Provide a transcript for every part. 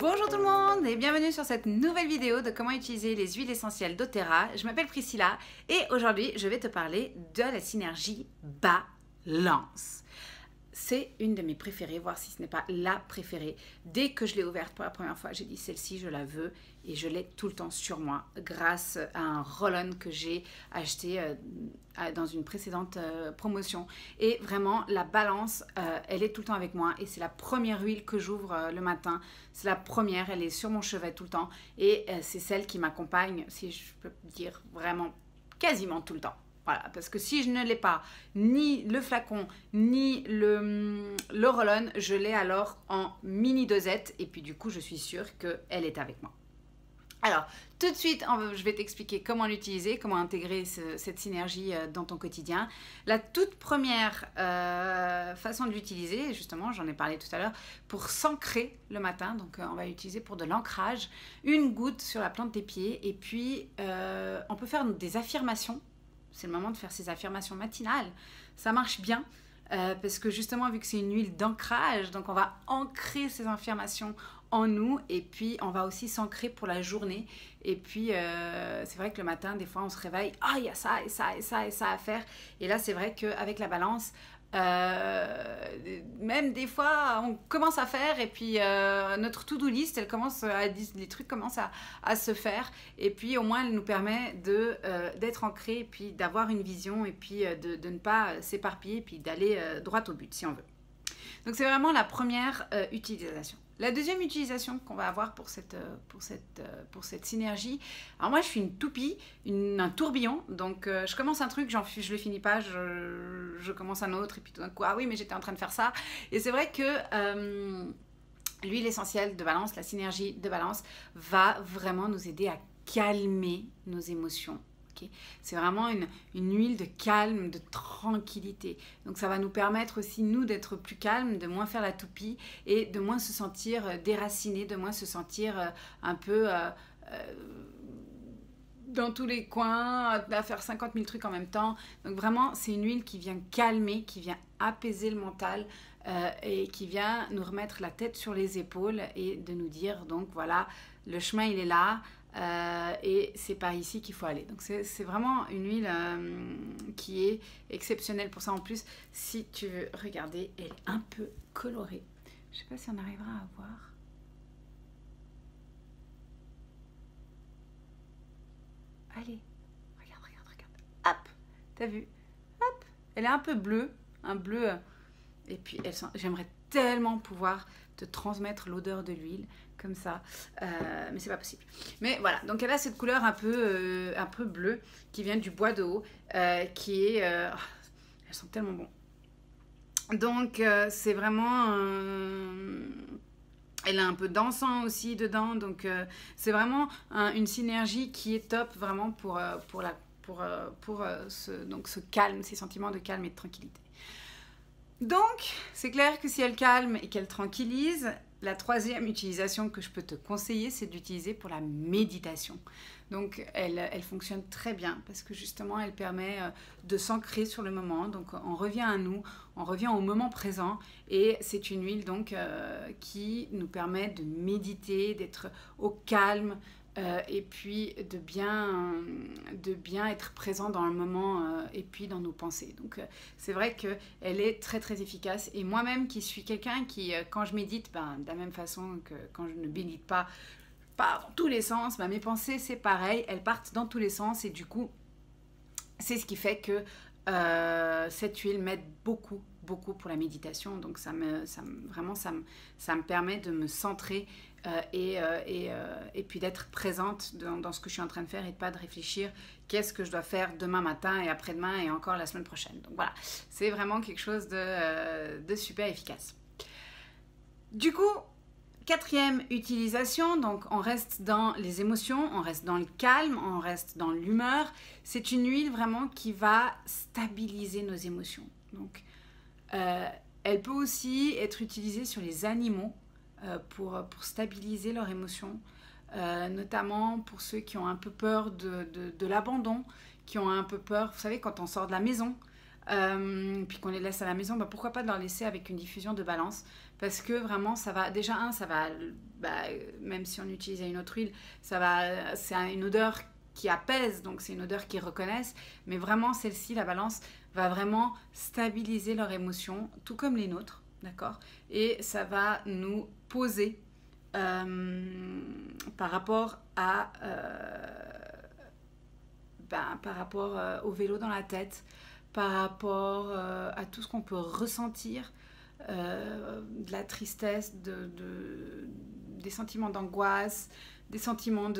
Bonjour tout le monde et bienvenue sur cette nouvelle vidéo de comment utiliser les huiles essentielles d'Oterra. Je m'appelle Priscilla et aujourd'hui je vais te parler de la synergie balance. C'est une de mes préférées, voire si ce n'est pas la préférée. Dès que je l'ai ouverte pour la première fois, j'ai dit celle-ci je la veux et je l'ai tout le temps sur moi grâce à un roll-on que j'ai acheté dans une précédente promotion. Et vraiment la balance, elle est tout le temps avec moi et c'est la première huile que j'ouvre le matin. C'est la première, elle est sur mon chevet tout le temps et c'est celle qui m'accompagne, si je peux dire vraiment quasiment tout le temps. Voilà, parce que si je ne l'ai pas, ni le flacon, ni le roll-on, je l'ai alors en mini dosette et puis du coup, je suis sûre qu'elle est avec moi. Alors, tout de suite, je vais t'expliquer comment l'utiliser, comment intégrer cette synergie dans ton quotidien. La toute première façon de l'utiliser, justement, j'en ai parlé tout à l'heure, pour s'ancrer le matin. Donc, on va l'utiliser pour de l'ancrage. Une goutte sur la plante des pieds et puis on peut faire des affirmations. C'est le moment de faire ces affirmations matinales. Ça marche bien parce que justement, vu que c'est une huile d'ancrage, donc on va ancrer ces affirmations en nous et puis on va aussi s'ancrer pour la journée. Et puis, c'est vrai que le matin, des fois, on se réveille, « Ah, il y a ça et ça et ça et ça à faire ». Et là, c'est vrai qu'avec la balance, même des fois on commence à faire et puis notre to-do list les trucs commencent à se faire et puis au moins elle nous permet d'être ancré et puis d'avoir une vision et puis de ne pas s'éparpiller et puis d'aller droit au but si on veut. Donc c'est vraiment la première utilisation. La deuxième utilisation qu'on va avoir pour cette synergie, alors moi je suis une toupie, un tourbillon, donc je commence un truc, je le finis pas, je commence un autre, et puis tout d'un coup, ah oui mais j'étais en train de faire ça, et c'est vrai que l'huile essentielle de balance, la synergie de balance, va vraiment nous aider à calmer nos émotions. Okay. C'est vraiment une huile de calme, de tranquillité. Donc ça va nous permettre aussi, nous, d'être plus calmes, de moins faire la toupie et de moins se sentir déraciné, de moins se sentir un peu dans tous les coins, à faire 50 000 trucs en même temps. Donc vraiment, c'est une huile qui vient calmer, qui vient apaiser le mental et qui vient nous remettre la tête sur les épaules et de nous dire, donc voilà, le chemin il est là. Et c'est par ici qu'il faut aller. Donc c'est vraiment une huile qui est exceptionnelle pour ça. En plus, si tu veux regarder, elle est un peu colorée. Je ne sais pas si on arrivera à voir. Allez, regarde. Hop, t'as vu? Hop, elle est un peu bleue, un bleu. Et puis, j'aimerais tellement pouvoir te transmettre l'odeur de l'huile comme ça, mais c'est pas possible. Mais voilà, donc elle a cette couleur un peu bleue qui vient du bois de haut, qui est... elles sont tellement bons. Donc c'est vraiment... elle a un peu d'encens aussi dedans, donc c'est vraiment une synergie qui est top vraiment pour ce calme, ces sentiments de calme et de tranquillité. Donc, c'est clair que si elle calme et qu'elle tranquillise, la troisième utilisation que je peux te conseiller, c'est d'utiliser pour la méditation. Donc, elle fonctionne très bien parce que justement, elle permet de s'ancrer sur le moment. Donc, on revient à nous, on revient au moment présent et c'est une huile donc qui nous permet de méditer, d'être au calme, et puis de bien être présent dans le moment et puis dans nos pensées. Donc c'est vrai qu'elle est très très efficace et moi-même qui suis quelqu'un qui quand je médite, de la même façon que quand je ne médite pas dans tous les sens, mes pensées c'est pareil, elles partent dans tous les sens et du coup c'est ce qui fait que cette huile m'aide beaucoup pour la méditation, donc vraiment ça me permet de me centrer et puis d'être présente dans ce que je suis en train de faire et de pas de réfléchir qu'est-ce que je dois faire demain matin et après-demain et encore la semaine prochaine. Donc voilà, c'est vraiment quelque chose de super efficace. Du coup, quatrième utilisation, donc on reste dans les émotions, on reste dans le calme, on reste dans l'humeur. C'est une huile vraiment qui va stabiliser nos émotions. Donc, elle peut aussi être utilisée sur les animaux pour stabiliser leurs émotions, notamment pour ceux qui ont un peu peur de l'abandon, qui ont un peu peur, vous savez, quand on sort de la maison, puis qu'on les laisse à la maison, bah, pourquoi pas de leur laisser avec une diffusion de balance, parce que vraiment ça va, déjà ça va, même si on utilisait une autre huile, c'est une odeur qui apaise, donc c'est une odeur qu'ils reconnaissent, mais vraiment celle-ci, la balance, va vraiment stabiliser leurs émotions, tout comme les nôtres, d'accord? Et ça va nous poser par rapport au vélo dans la tête, par rapport à tout ce qu'on peut ressentir, de la tristesse, des sentiments d'angoisse, des sentiments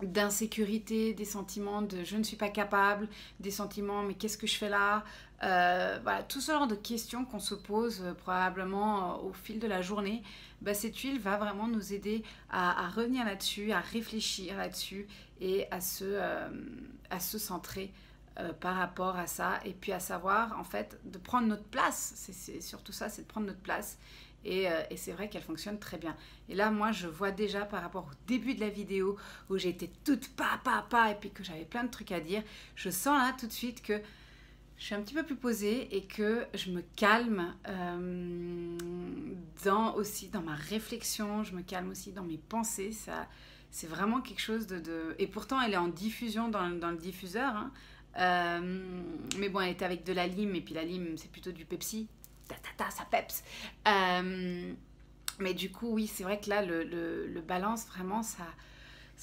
d'insécurité, des sentiments de je ne suis pas capable, des sentiments mais qu'est-ce que je fais là, voilà, tout ce genre de questions qu'on se pose probablement au fil de la journée. Cette huile va vraiment nous aider à revenir là-dessus, à réfléchir là-dessus et à se centrer par rapport à ça, et puis à savoir en fait de prendre notre place. C'est surtout ça, c'est de prendre notre place. Et c'est vrai qu'elle fonctionne très bien. Et là, moi, je vois déjà par rapport au début de la vidéo où j'étais toute et puis que j'avais plein de trucs à dire, je sens là tout de suite que je suis un petit peu plus posée et que je me calme aussi dans ma réflexion, je me calme aussi dans mes pensées. Ça, c'est vraiment quelque chose Et pourtant, elle est en diffusion dans le diffuseur, hein. Mais bon, elle est avec de la lime, et puis la lime, c'est plutôt du Pepsi. Ça peps. Mais du coup, oui, c'est vrai que là, le balance, vraiment, ça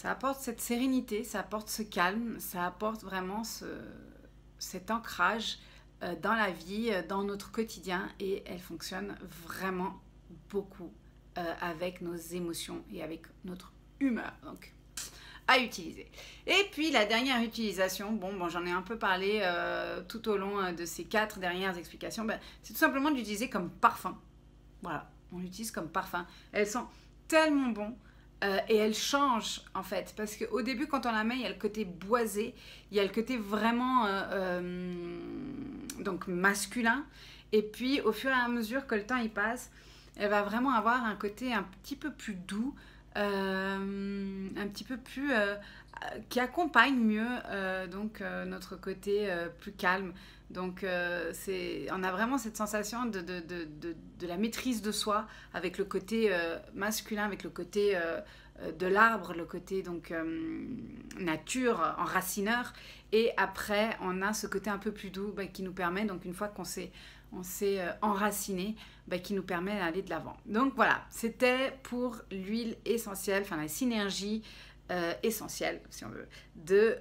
apporte cette sérénité, ça apporte ce calme, ça apporte vraiment cet ancrage dans la vie, dans notre quotidien, et elle fonctionne vraiment beaucoup avec nos émotions et avec notre humeur. Donc, à utiliser. Et puis la dernière utilisation, bon j'en ai un peu parlé tout au long de ces 4 dernières explications, c'est tout simplement d'utiliser comme parfum. Voilà, on l'utilise comme parfum. Elle sent tellement bon et elle change en fait, parce qu'au début quand on la met, il y a le côté boisé, il y a le côté vraiment donc masculin, et puis au fur et à mesure que le temps y passe, elle va vraiment avoir un côté un petit peu plus doux, un petit peu plus qui accompagne mieux notre côté plus calme. Donc on a vraiment cette sensation de la maîtrise de soi, avec le côté masculin, avec le côté de l'arbre, le côté donc nature, enracineur, et après on a ce côté un peu plus doux qui nous permet, donc une fois qu'on s'est enraciné, qui nous permet d'aller de l'avant. Donc voilà, c'était pour l'huile essentielle, enfin la synergie essentielle, si on veut, de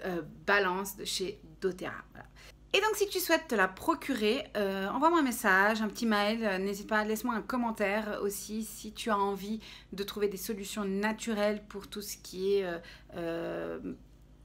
balance de chez doTERRA. Voilà. Et donc si tu souhaites te la procurer, envoie-moi un message, un petit mail, n'hésite pas, laisse-moi un commentaire aussi si tu as envie de trouver des solutions naturelles pour tout ce qui est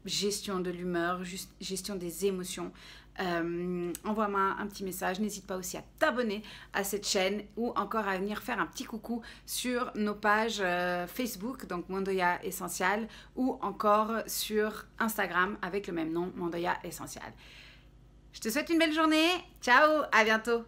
gestion de l'humeur, gestion des émotions. Envoie-moi un petit message, n'hésite pas aussi à t'abonner à cette chaîne, ou encore à venir faire un petit coucou sur nos pages Facebook, donc Mondoya Essential, ou encore sur Instagram avec le même nom, Mondoya Essential. Je te souhaite une belle journée, ciao, à bientôt.